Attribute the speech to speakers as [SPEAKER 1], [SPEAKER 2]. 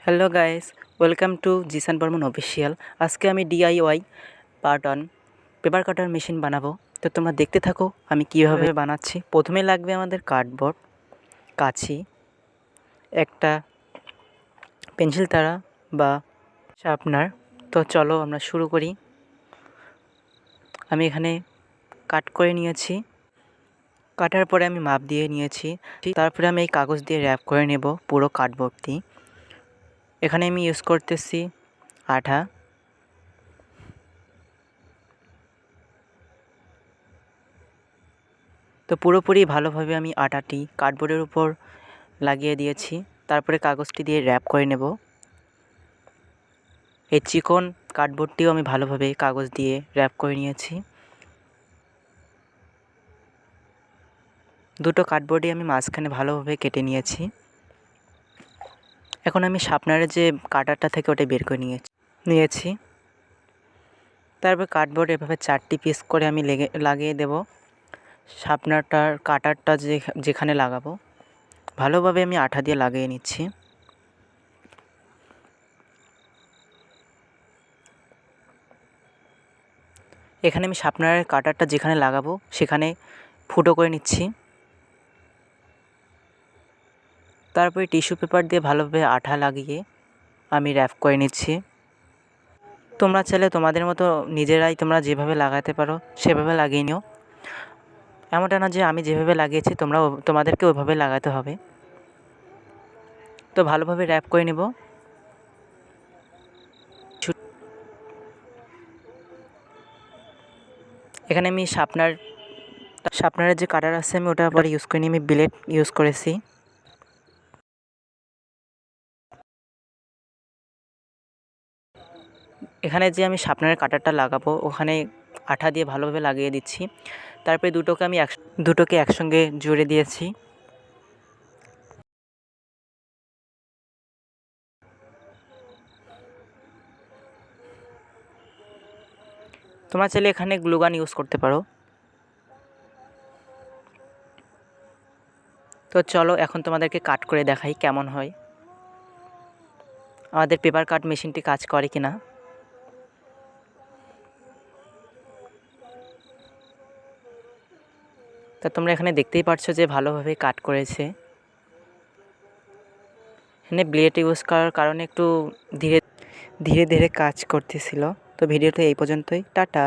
[SPEAKER 1] Hello guys, welcome to Zisan Barman official. আজকে আমি DIY part on paper cutter machine বানাবো। তো তোমরা দেখতে থাকো আমি কীভাবে বানাচ্ছি। প্রথমে লাগবে আমাদের কার্ডবোর্ড, কাঁচি, একটা পেন্সিল তারা বা শার্পনার। তো চলো আমরা শুরু করি। আমি এখানে কাট করে নিয়েছি। কাটার পরে আমি মাপ দিয়ে নিয়েছি। তারপরে আমি এই কাগজ দিয়ে র্যাপ করে নেব পুরো কার্ডবোর্ডটি। এখানে আমি ইউজ করতেছি আঠা। তো পুরোপুরি ভালোভাবে আমি আটাটি কার্ডবোর্ডের উপর লাগিয়ে দিয়েছি। তারপরে কাগজটি দিয়ে র্যাপ করে নেব। এই চিকন কার্ডবোর্ডটিও আমি ভালোভাবে কাগজ দিয়ে র্যাপ করে নিয়েছি। দুটো কার্ডবোর্ডই আমি মাঝখানে ভালোভাবে কেটে নিয়েছি। এখন আমি শার্পনারের যে কাটারটা থেকে ওটা বের করে নিয়েছি। তারপর কার্ডবোর্ড এভাবে 4টি পিস করে আমি লাগিয়ে দেব। শার্পনারটার কাটারটা যেখানে লাগাবো ভালোভাবে আমি আঠা দিয়ে লাগিয়ে নিচ্ছি। এখানে আমি শার্পনারের কাটারটা যেখানে লাগাবো সেখানে ফুটো করে নিচ্ছি। তারপরে টিস্যু পেপার দিয়ে ভালোভাবে আঠা লাগিয়ে আমি র্যাপ করে নিচ্ছি। তোমরা চাইলে তোমাদের মতো নিজেরাই তোমরা যেভাবে লাগাতে পারো সেভাবে লাগিয়ে নিও। এমনটা না যে আমি যেভাবে লাগিয়েছি তোমাদেরকে ওইভাবে লাগাতে হবে। তো ভালোভাবে র্যাপ করে নেব। এখানে আমি শার্পনারের যে কাটার আছে আমি ওটা আবার ইউজ করিনি, আমি ব্লেড ইউজ করেছি। এখানে যে আমি শার্পনারের কাটারটা লাগাবো ওখানে আঠা দিয়ে ভালোভাবে লাগিয়ে দিচ্ছি। তারপরে দুটোকে একসঙ্গে জুড়ে দিয়েছি। তোমরা চাইলে এখানে গ্লুগান ইউজ করতে পারো। তো চলো এখন তোমাদেরকে কাট করে দেখাই কেমন হয়, আমাদের পেপার কাট মেশিনটি কাজ করে কি না। তা তোমরা এখানে দেখতেই পারছো যে ভালোভাবে কাট করেছে। এখানে ব্লেড ইউজ করার কারণে একটু ধীরে ধীরে কাজ করতেছিল। তো ভিডিওটা এই পর্যন্তই, টাটা।